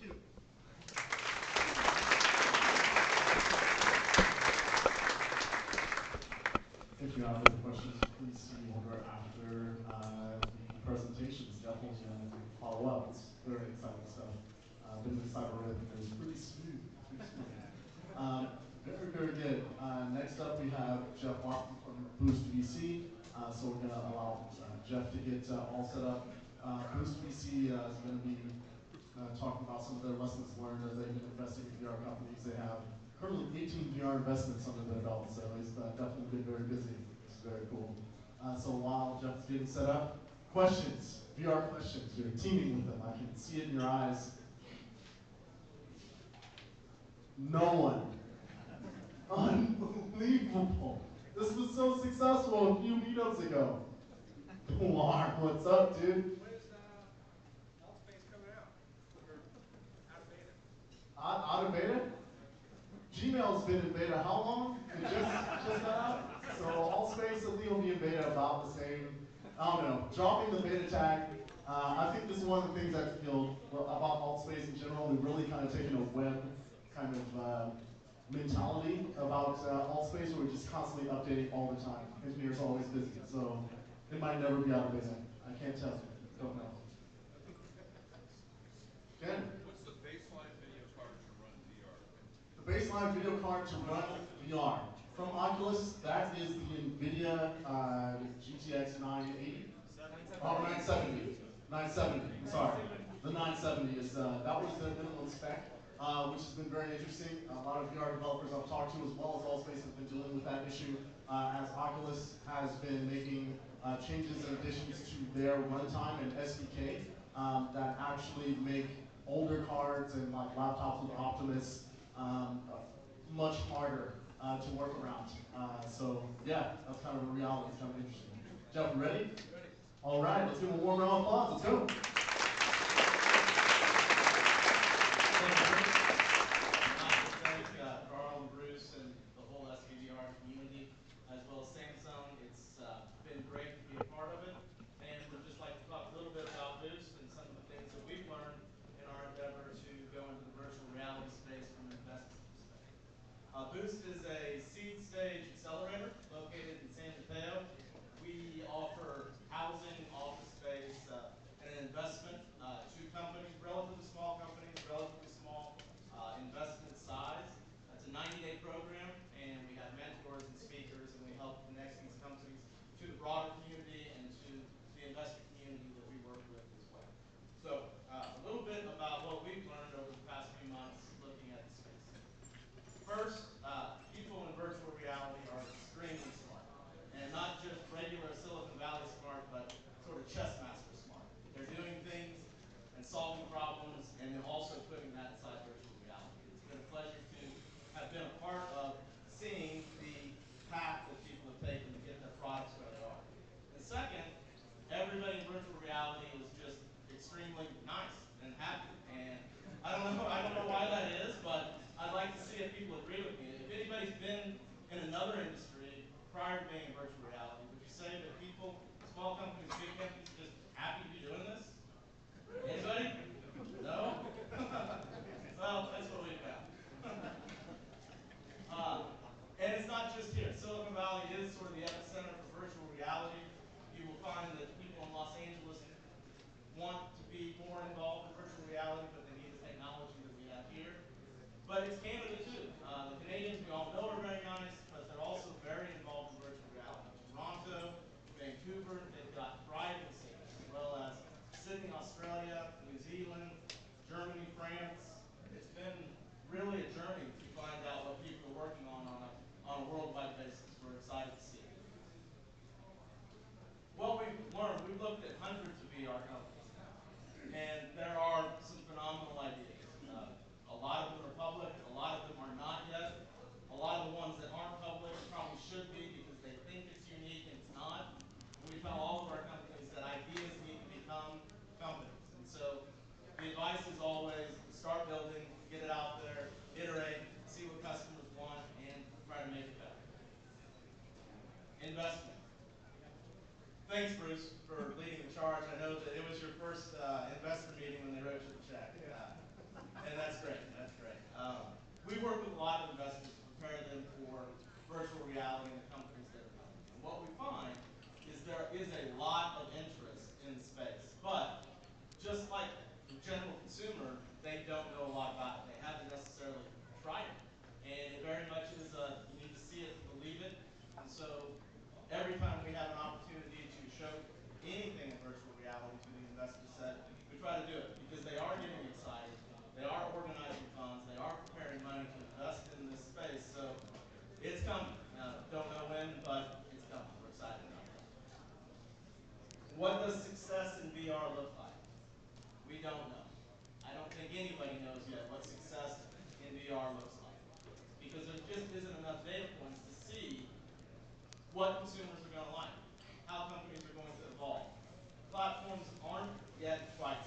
you. Thank you, for the questions. Please see order after the presentations. Definitely follow up. It's very exciting stuff. Been in the cyber rhythm. It was pretty smooth. Pretty smooth. Very, very good. Next up, we have Jeff Watson from Boost VC. So we're going to allow Jeff to get all set up. Boost VC is going to be talking about some of their lessons learned as they've been investing in VR companies. They have currently 18 VR investments under their belt, so he's definitely been very busy. It's very cool. So while Jeff's getting set up, questions, VR questions. You're teaming with them. I can see it in your eyes. No one. Unbelievable. This was so successful a few meetups ago. Lar, what's up, dude? When is Altspace coming out? Or out of beta? Out of beta? Gmail's been in beta how long? It just got out? So Altspace, I think will be in beta about the same. I don't know. Dropping the beta tag. I think this is one of the things that about Altspace in general. We've really kind of taken a web kind of mentality about Altspace, where we're just constantly updating all the time. Engineers are always busy, so it might never be out of beta. I can't tell you. Don't know. Jen? What's the baseline video card to run VR? The baseline video card to run VR. From Oculus, that is the NVIDIA GTX 980. Oh, 970. 970, I'm sorry. The 970 is, that was the minimum spec, which has been very interesting. A lot of VR developers I've talked to, as well as Allspace, have been dealing with that issue, as Oculus has been making changes and additions to their runtime and SDK that actually make older cards and like laptops with Optimus much harder to work around. So yeah, that's kind of a reality. It's kind of interesting. Jeff, you ready? Ready. All right, let's give him a warm round of applause. Let's go. Thank Carl and Bruce and the whole SVVR community, as well as Samsung. It's been great to be a part of it, and we'd just like to talk a little bit about Boost and some of the things that we've learned in our endeavor to go into the virtual reality space from an investment perspective. Boost is a seed stage accelerator located in San Mateo. We offer housing, office space, and an investment to companies, relatively small investment size. That's a 90-day program, and we have mentors and speakers, and we help connect these companies to the broader community and to the investor community that we work with as well. So a little bit about what we've learned over the past few months looking at the space. First, people in virtual reality are extremely smart, and not just regular Silicon Valley smart, but sort of chess master smart. They're doing things and solving problems, and then also putting that inside virtual reality. It's been a pleasure to have been a part of seeing the path that people have taken to get their products where they are. And second, everybody in virtual reality is just extremely nice and happy. And I don't know why that is, but I'd like to see if people agree with me. If anybody's been in another industry prior to being in virtual reality, would you say that people, small companies, big companies, are just happy to be doing this? Anybody? No? Well, that's what we've got. And it's not just here. Silicon Valley is sort of the epicenter for virtual reality. You will find that people in Los Angeles want to be more involved in virtual reality, but they need the technology that we have here. But it's Canada too. The Canadians, we all know, are very nice, but they're also very involved in virtual reality. Toronto, Vancouver, they've got thriving cities, as well as Sydney, Australia, New Zealand, Germany, France. It's been really a journey to find out what people are working on a worldwide basis. We're excited to see it. What we've learned, we've looked at hundreds of VR companies now, and there are some phenomenal ideas. A lot of them are public, a lot of them are not yet. A lot of the ones don't know. I don't think anybody knows yet what success in VR looks like, because there just isn't enough data points to see what consumers are going to like, how companies are going to evolve. Platforms aren't yet quite